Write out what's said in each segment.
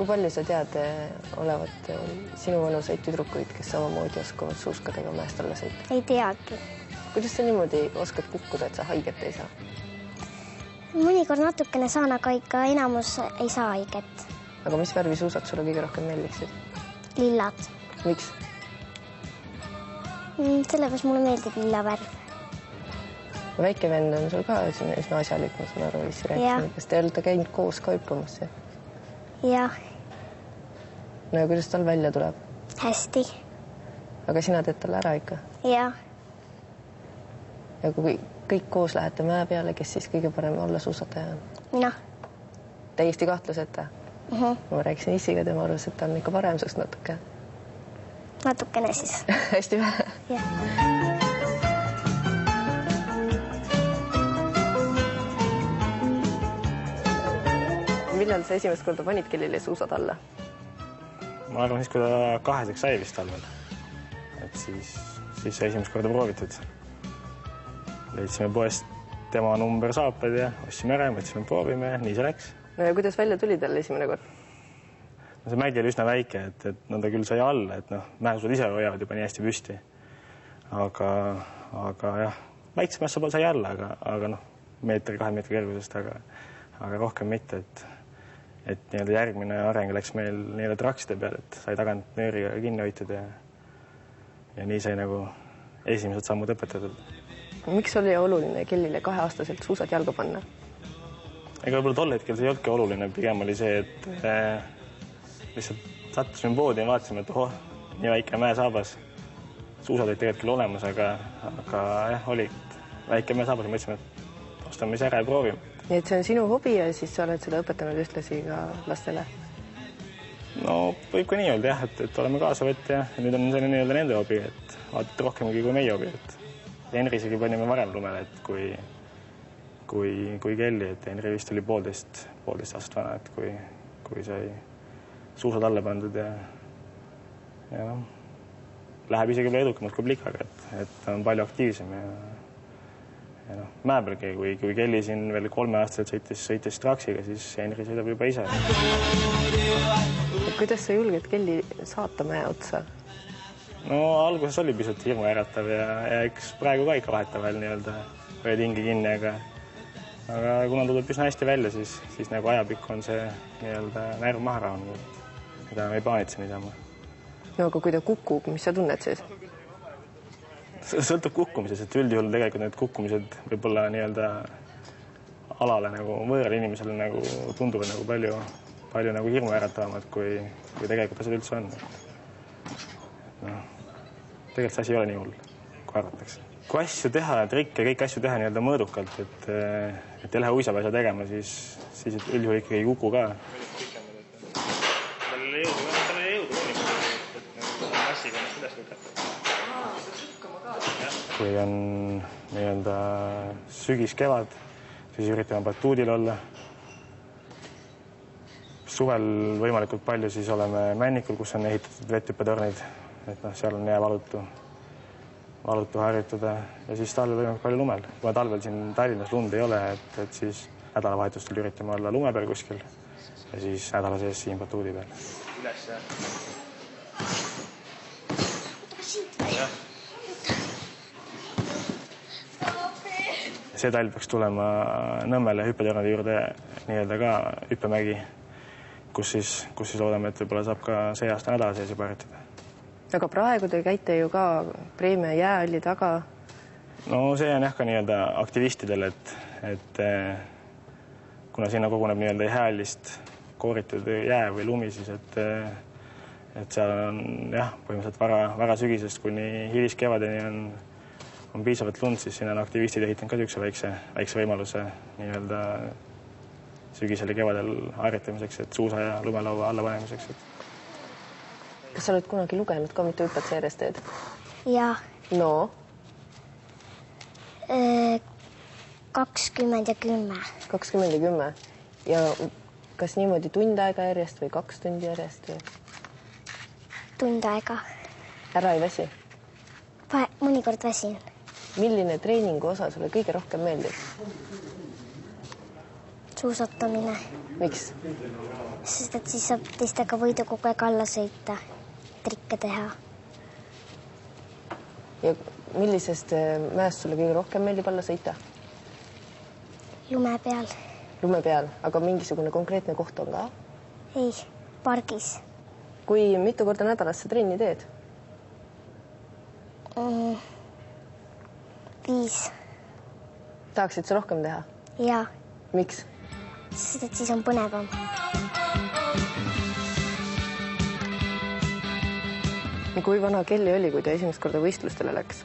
Kui palju sa tead olevat sinu vanuseid tüdrukuid, kes samamoodi oskavad suuskadega mäest alla sõita? Ei teagi. Kuidas sa niimoodi oskad kukkuda, et sa haiget ei saa? Mõnikord natukene saan, aga ikka enamus ei saa haiget. Aga mis värvi suusad sulle kõige rohkem meeldiksid? Lillad. Miks? Sellepärast mulle meeldib lilla värv. Väike vend on sul ka üsna asjalik, ma saan aru, vissi rääkisime. Kas te olete käinud koos ka hüppamas? Jah. No ja kuidas tal välja tuleb? Hästi. Aga sina teed talle ära ikka? Jah. Ja kui kõik koos lähete mäe peale, kes siis kõige parem olla suusataja on? Mina. Täiesti kahtluseta? Ma rääkisin issiga, tema arvas, et ta on ikka parem sust natuke. Natukene siis. Hästi vähe? Jah. Millal sa esimest korda panid kellile suusad alla? Ma arvan siis, kui ta 2 sai vist talvel. Et siis sai esimest korda proovitud. Leidsime poest tema number saapad ja ostsime ära, mõtlesime proovime ja nii see läks. No ja kuidas välja tuli talle esimene kord? No see mägi oli üsna väike, et no ta küll sai alla, et mäesuusad ise hoiavad juba nii hästi püsti. Aga jah, väiksemas sai alla, aga meetri, 2 meetri kõrgusest, aga rohkem mitte, et nii-öelda järgmine areng läks meil nii-öelda trakside peal, et sai tagant nööriga kinni hoitud ja nii sai nagu esimesed sammud õpetatud. Miks oli oluline kellile 2-aastaselt suusad jalga panna? Ega võib-olla tol hetkel see ei olnudki oluline, pigem oli see, et lihtsalt sattusime poodi ja vaatasime, et nii väike mäesaabas. Suusad olid tegelikult küll olemas, aga jah, oli väike mäesaabas ja mõtlesime, et ostame ise ära ja proovime. Nii et see on sinu hobi ja siis sa oled seda õpetanud ühtlasi ka lastele? No võib ka nii öelda jah, et oleme kaasavõtt ja nüüd on see nii-öelda nende hobi, et vaatad rohkemgi kui meie hobi. Henri isegi panime varem lumele, et kui Kelly, et Henri vist oli 1,5 aastat vana, et kui sai suusad alla pandud ja läheb isegi edukamalt kui plikaga, et on palju aktiivsem ja mäe peal, kui Kelly siin veel 3-aastaselt sõitis traksiga, siis Henri sõidab juba ise. Kuidas sa julged Kelly saata mäe otsa? No alguses oli pisut hirmu äratav ja eks praegu ka ikka vahetavahel nii-öelda võid hingi kinni, aga kuna tuleb üsna hästi välja, siis nagu ajapikku on see nii-öelda närv maha rahunud, mida me ei plaanitse niisama. No aga kui ta kukub, mis sa tunned siis? Sõltub kukkumisest, et üldjuhul tegelikult need kukkumised võib-olla nii-öelda alale nagu võõral inimesele nagu tunduvad nagu palju nagu hirmu äratavamad, kui tegelikult asjad üldse on. Tegelikult see asi ei ole nii hull, kui arvatakse. Kui asju teha, trikke, kõik asju teha nii-öelda mõõdukalt, et ei lähe uisapääsa tegema, siis üldjuhul ikkagi ei kuku ka. Tal ei jõudu massiga üles lükata. Kui on nii-öelda sügis-kevad, siis üritame batuudil olla. Suvel võimalikult palju siis oleme Männikul, kus on ehitatud vetthüppetornid. Et seal on hea valutu harjutada ja siis talvel võimalik palju lumel. Kui talvel siin Tallinnas lund ei ole, et siis nädalavahetustel üritame olla lume peal kuskil ja siis nädala sees siin batuudi peal. Üles ja. See talv peaks tulema Nõmmele hüppetornide juurde nii-öelda ka hüppemägi, kus siis loodame, et võib-olla saab ka see aasta nädala sees juba harjutada. Aga praegu te käite ju ka Preemia jäähalli taga. No see on jah ka nii-öelda aktivistidel, et kuna sinna koguneb nii-öelda jäähallist kooritud jää või lumi, siis et seal on jah, põhimõtteliselt vara sügisest kuni hiliskevadeni on piisavalt lund, siis sinna on aktivistid ehitanud ka niisuguse väikse võimaluse nii-öelda sügisel ja kevadel harjutamiseks, et suusa ja lumelaua alla panemiseks. Kas sa oled kunagi lugenud ka, mitu hüpet sa järjest teed? Jaa. No? 20 ja 10. 20 ja 10. Ja kas niimoodi tund aega järjest või 2 tundi järjest? Tund aega. Ära ei väsi? Mõnikord väsin. Milline treeningu osa sulle kõige rohkem meeldib? Suusatamine. Miks? Sest et siis saab teistega võidu kogu aeg alla sõita, trikke teha. Ja millisest mäest sulle kõige rohkem meeldib alla sõita? Lume peal. Lume peal, aga mingisugune konkreetne koht on ka? Ei, pargis. Kui mitu korda nädalas sa trenni teed? 5. Tahaksid sa rohkem teha? Jaa. Miks? Sest et siis on põnevam. Kui vana Kelly oli, kui ta esimest korda võistlustele läks?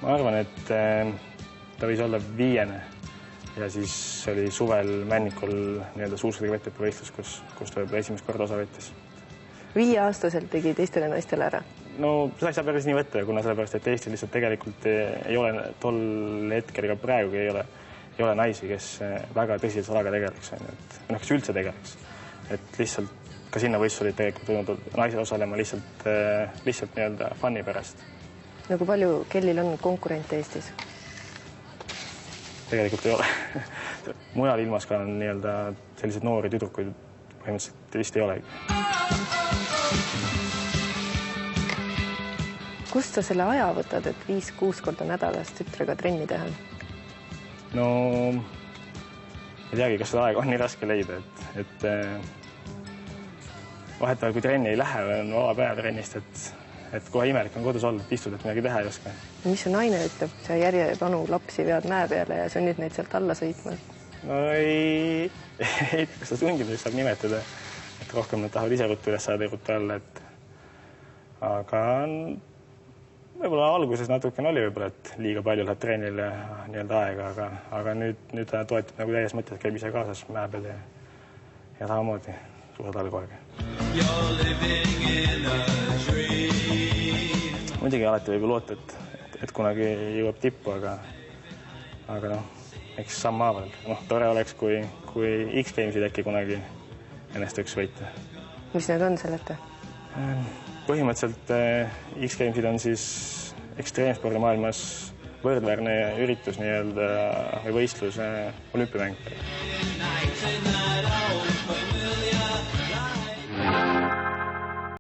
Ma arvan, et ta võis olla 5. Ja siis oli suvel Männikul suuskadega võistlus, kus ta esimest korda osa võttis. 5-aastaselt tegi teistele naistele ära? No seda ei saa päris nii võtta, kuna sellepärast, et Eestil lihtsalt tegelikult ei ole tol hetkel ega praegu ei ole naisi, kes väga tõsiselt alaga tegeleks. Kes üldse tegeleks. Et lihtsalt ka sinna võistlus olid tegelikult tulnud naised osalema lihtsalt nii-öelda fun'i pärast. No kui palju Kellil on konkurente Eestis? Tegelikult ei ole. Mujal ilmas ka on nii-öelda sellised noori tüdrukuid põhimõtteliselt vist ei olegi. Kust sa selle aja võtad, et 5-6 korda nädalas tütrega trenni teha? No, ei teagi, kas seda aega on nii raske leida, et vahetavalt, kui trenni ei lähe või on vaba päev trennist, et kohe imelik on kodus olnud, istud, et midagi teha ei oska. Mis see naine ütleb? Sa järjepanu lapsi vead mäe peale ja sunnid neid sealt alla sõitma? No ei, kas ta sundimiseks saab nimetada, et rohkem nad tahavad ise ruttu üles saada ja ruttu alla, aga võib-olla alguses natukene oli võib-olla, et liiga palju läheb treenile nii-öelda aega, aga nüüd ta toetab nagu täies mõttes, käib ise kaasas mäe peal ja samamoodi suusad all kogu aeg. Muidugi alati võib loota, et kunagi jõuab tippu, aga eks sammhaaval. Tore oleks, kui X-Gamesid äkki kunagi õnnestuks võita. Mis need on seleta? Põhimõtteliselt X-Gamesid on siis ekstreemspordi maailmas võrdväärne üritus või võistlus olümpiamäng.